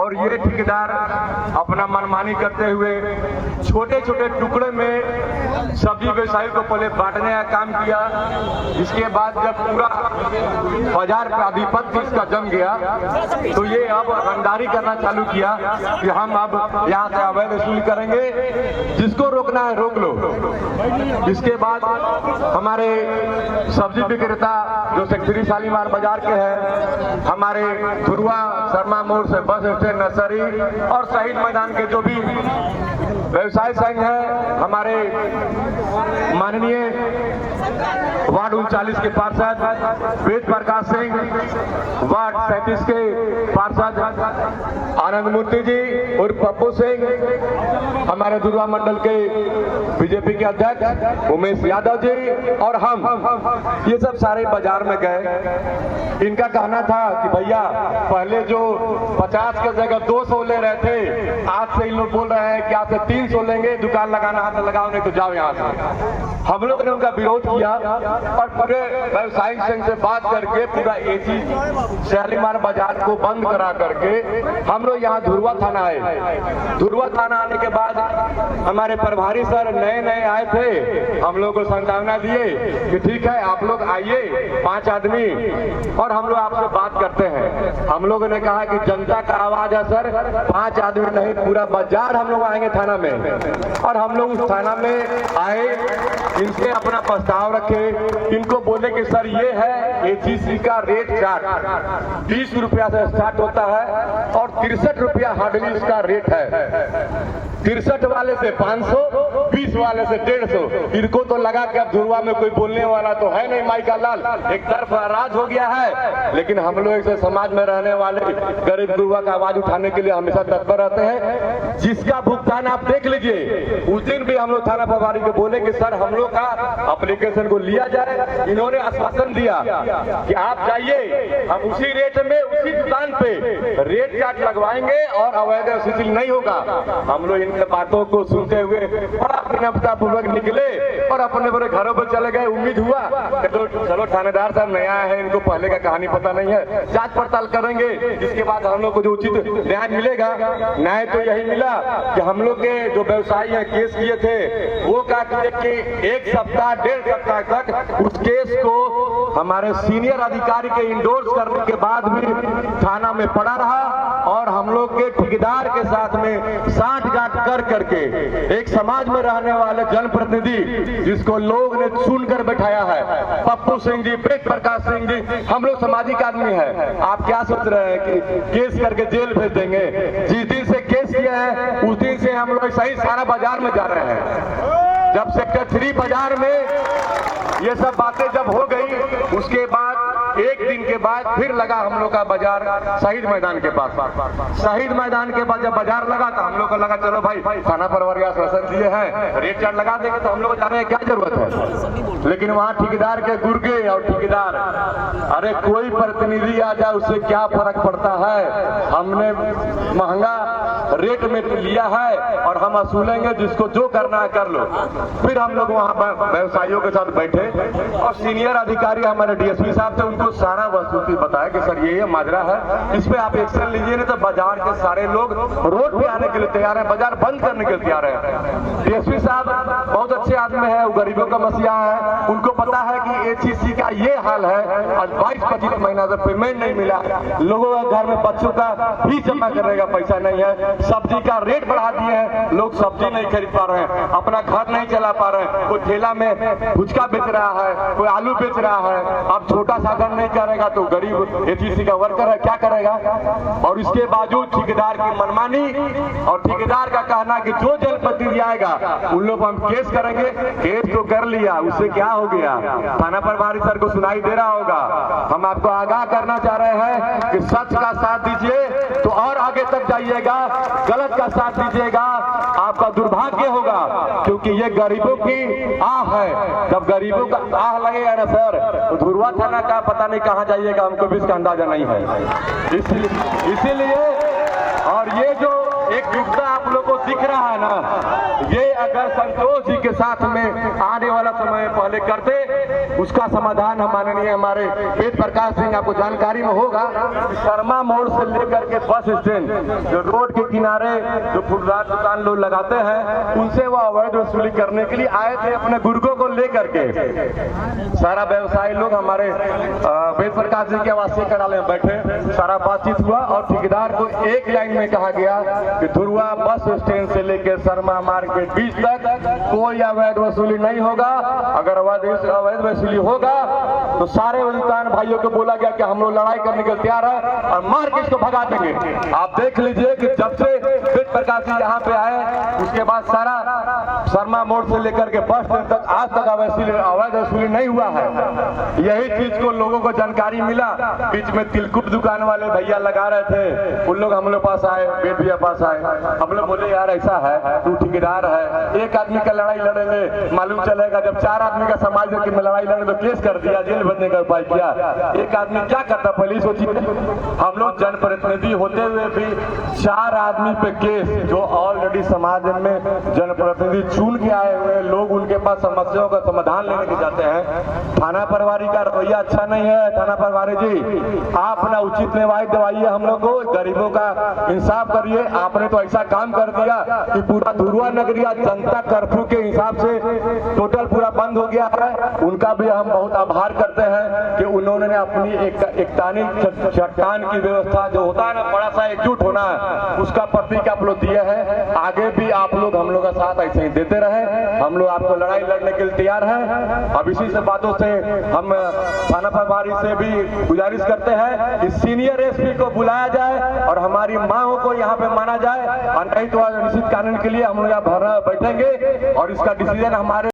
और ये ठेकेदार अपना मनमानी करते हुए छोटे छोटे टुकड़े में सब्जी व्यवसायियों को पहले बांटने का काम किया। इसके बाद जब पूरा बाजार का आधिपत्य इसका जम गया तो ये अब रंगदारी करना चालू किया कि हम अब यहाँ से अवैध वसूली करेंगे, जिसको रोकना है रोक लो। इसके बाद हमारे सब्जी विक्रेता जो सेक्टर शालीमार बाजार के हैं, हमारे धुरवा शर्मा मोड़ से बस स्टैंड नर्सरी और शहीद मैदान के जो भी व्यवसाय संघ है, हमारे माननीय वार्ड 39 के पार्षद वेद प्रकाश सिंह, वार्ड 37 के पार्षद आनंद मूर्ति जी और पप्पू सिंह, हमारे दुर्गा मंडल के बीजेपी के अध्यक्ष उमेश यादव जी और हम, ये सब सारे बाजार में गए। इनका कहना था कि भैया पहले जो 50 की जगह 200 ले रहे थे, आज से इन लोग बोल रहे हैं कि आज से 300 लेंगे, दुकान लगाना हाथ लगाओ नहीं तो जाओ यहाँ से। हम लोग ने उनका विरोध किया और पूरे व्यवसायिक संघ से बात करके पूरा एसी शालीमार बाजार को बंद करा करके हम लोग यहाँ धुरवा थाना आए। धुरवा थाना आने के बाद हमारे प्रभारी सर नए नए आए थे, हम लोग को सांत्वना दिए कि ठीक है आप लोग आइए 5 आदमी और हम लोग आपसे बात करते हैं। हम लोगों ने कहा कि जनता का आवाज है सर, 5 आदमी नहीं पूरा बाजार हम लोग आएंगे थाना में। और हम लोग उस थाना में आए, इनसे अपना प्रस्ताव रखे, इनको बोले कि सर ये है एचईसी का रेट चार्ट 20 रुपया से स्टार्ट होता है और 63 रुपया हार्डली इसका रेट है। 63 वाले से 500, 20 वाले से 150। इनको तो लगा कि अब धुरवा में कोई बोलने वाला तो है नहीं, माई का लाल एक तरफ राज हो गया है। लेकिन हम लोग ऐसे समाज में रहने वाले गरीब गुरुआ का आवाज उठाने के लिए हमेशा तत्पर रहते हैं। जिसका भुगतान आप देख लीजिए, उस दिन भी हम लोग थाना प्रभारी को बोले कि सर हम लोग का एप्लीकेशन को लिया जाए। इन्होंने आश्वासन दिया कि आप जाइए, हम उसी रेट में उसी दुकान पे रेट चार्ट लगवाएंगे और अवैध वसूली नहीं होगा। हम लोग इन बातों को सुनते हुए बड़ा विनम्रता पूर्वक निकले और अपने बड़े घरों पर चले गए। उम्मीद हुआ कि तो चलो थानेदार साहब नया है, इनको पहले का कहानी पता नहीं है, जांच पड़ताल करेंगे, इसके बाद हम लोग को जो उचित न्याय मिलेगा। न्याय तो यही मिला कि हम लोग के जो व्यवसायी है केस किए थे, वो क्या किए कि 1 सप्ताह 1.5 सप्ताह तक उस केस को हमारे सीनियर अधिकारी के इंडोर्स करने के बाद भी थाना में पड़ा रहा और हम लोग के ठेकेदार के साथ में साठ-गांठ कर करके एक समाज में रहने वाले जनप्रतिनिधि जिसको लोग ने चुनकर बैठाया है, पप्पू सिंह जी, वेद प्रकाश सिंह जी, हम लोग सामाजिक आदमी हैं। आप क्या सोच रहे हैं कि केस करके जेल भेज देंगे? जिस दिन से केस किया है उस दिन से हम लोग सही सारा बाजार में जा रहे हैं। जब सेक्टर 3 बाजार में ये सब बातें जब हो गई, उसके बाद एक दिन के बाद फिर लगा हम लोग का बाजार शहीद मैदान के पास। शहीद मैदान के पास जब बाजार लगा तो हम लोग को लगा चलो भाई थाना प्रभारी आश्वासन दिए हैं, रेट चार्ट लगा देंगे तो हम लोग जाने की क्या जरूरत है। लेकिन वहाँ ठेकेदार के गुर्गे और ठेकेदार, अरे कोई प्रतिनिधि आ जाए उससे क्या फर्क पड़ता है, हमने महंगा रेट में लिया है और हम वसूलेंगे, जिसको जो करना है कर लो। फिर हम लोग वहाँ पर व्यवसायियों के साथ बैठे और सीनियर अधिकारी हमारे डीएसपी साहब थे, उनको सारा वस्तुस्थिति बताया कि सर ये माजरा है, इस पे आप एक्शन लीजिए, नहीं तो बाजार के सारे लोग रोड पे आने के लिए तैयार है, बाजार बंद करने के लिए तैयार है। डीएसपी साहब बहुत अच्छे आदमी है, वो गरीबों का मसीहा है, उनको पता है कि एचईसी का ये हाल है। आज 22-25 महीना से पेमेंट नहीं मिला, लोगों के घर में बच्चों का फीस जमा करने का पैसा नहीं है, सब्जी का रेट बढ़ा दिए हैं, लोग सब्जी नहीं खरीद पा रहे हैं, अपना घर नहीं चला पा रहे हैं, कोई ठेला में फुचका बेच रहा है, कोई आलू बेच रहा है। अब छोटा साधन नहीं करेगा तो गरीब एचईसी का वर्कर है क्या करेगा? और इसके बावजूद ठेकेदार की मनमानी और ठेकेदार का कहना कि जो जनप्रतिनिधि आएगा उन लोग हम केस करेंगे। केस तो कर लिया, उससे क्या हो गया? थाना प्रभारी सर को सुनाई दे रहा होगा। हम आपको आगाह करना चाह रहे हैं कि सच का साथ दीजिए तो और आगे तक जाइएगा, गलत का साथ दीजिएगा आपका दुर्भाग्य होगा, क्योंकि ये गरीबों की आह है। जब गरीबों का आह लगेगा ना सर, तो धुरवा थाना का पता नहीं कहां जाइएगा, हमको भी इसका अंदाजा नहीं है। इसीलिए और ये जो एक युक्ता आप लोग को दिख रहा है ना, ये अगर संतोष जी के साथ में आने वाला समय पहले करते, उसका समाधान हम माननीय हमारे वेद प्रकाश सिंह, आपको जानकारी में होगा, शर्मा मोड़ से लेकर के बस स्टैंड, जो रोड के किनारे जो फुटपाथ दुकान लोग लगाते हैं, उनसे वो अवैध वसूली करने के लिए आए थे अपने गुर्गों को लेकर के। सारा व्यवसायी लोग हमारे वेद प्रकाश जी के आवासीय कार्यालय में बैठे, सारा बातचीत हुआ और ठेकेदार को एक लाइन में कहा गया कि धुरवा बस स्टैंड से लेकर शर्मा मार्ग के बीच तक कोई अवैध वसूली नहीं होगा। अगर अवैध वसूली होगा तो सारे दुकान भाइयों को बोला गया कि हम लोग लड़ाई करने के लिए तैयार है और मार के इसको भगा देंगे। आप देख लीजिए कि जब से वेद प्रकाश जी यहाँ पे आए, उसके बाद सारा शर्मा मोड़ से लेकर के बस स्टैंड तक आज तक अवैध वसूली नहीं हुआ है। यही चीज को लोगों को जानकारी मिला। बीच में तिलकुट दुकान वाले भैया लगा रहे थे, उन लोग हम लोग पास आए, वेद भैया पास आए, हम लोग बोले यार ऐसा है, तू ठेकेदार है, एक आदमी का लड़ाई लड़ेंगे मालूम चलेगा, जब 4 आदमी का समाज में लड़ाई लड़े तो केस कर दिया, जेल भेजने का उपाय किया। एक आदमी क्या करता पहले सोचिए। हम लोग जनप्रतिनिधि होते हुए भी 4 आदमी पे केस, जो ऑलरेडी समाज में जनप्रतिनिधि चुन के आए हुए लोग, उनके पास समस्याओं का समाधान लेने के जाते हैं। थाना प्रभारी का रवैया अच्छा नहीं है। थाना प्रभारी जी, आप ना उचित न्याय दिवाइए हम लोग को, गरीबों का इंसाफ करिए। आपने तो ऐसा काम कर दिया कि पूरा धुरवा नगरिया जनता कर्फ्यू के हिसाब से टोटल पूरा बंद हो गया है। उनका भी हम बहुत आभार करते हैं कि उन्होंने अपनी एकतानी चट्टान की व्यवस्था जो होता है ना, बड़ा सा एकजुट होना, उसका प्रतीक आप लोग दिए हैं। आगे भी आप लोग हम लोग का साथ ऐसे ही देते रहे। हम लोग आपको लड़ाई लड़ने के लिए तैयार हैं। अब इसी से बातों से हम थाना प्रभारी से भी गुजारिश करते हैं कि सीनियर एसपी को बुलाया जाए और हमारी मांगों को यहाँ पे माना जाए, और नहीं तो निश्चित कानून के लिए हम लोग यहाँ बैठेंगे और इसका डिसीजन हमारे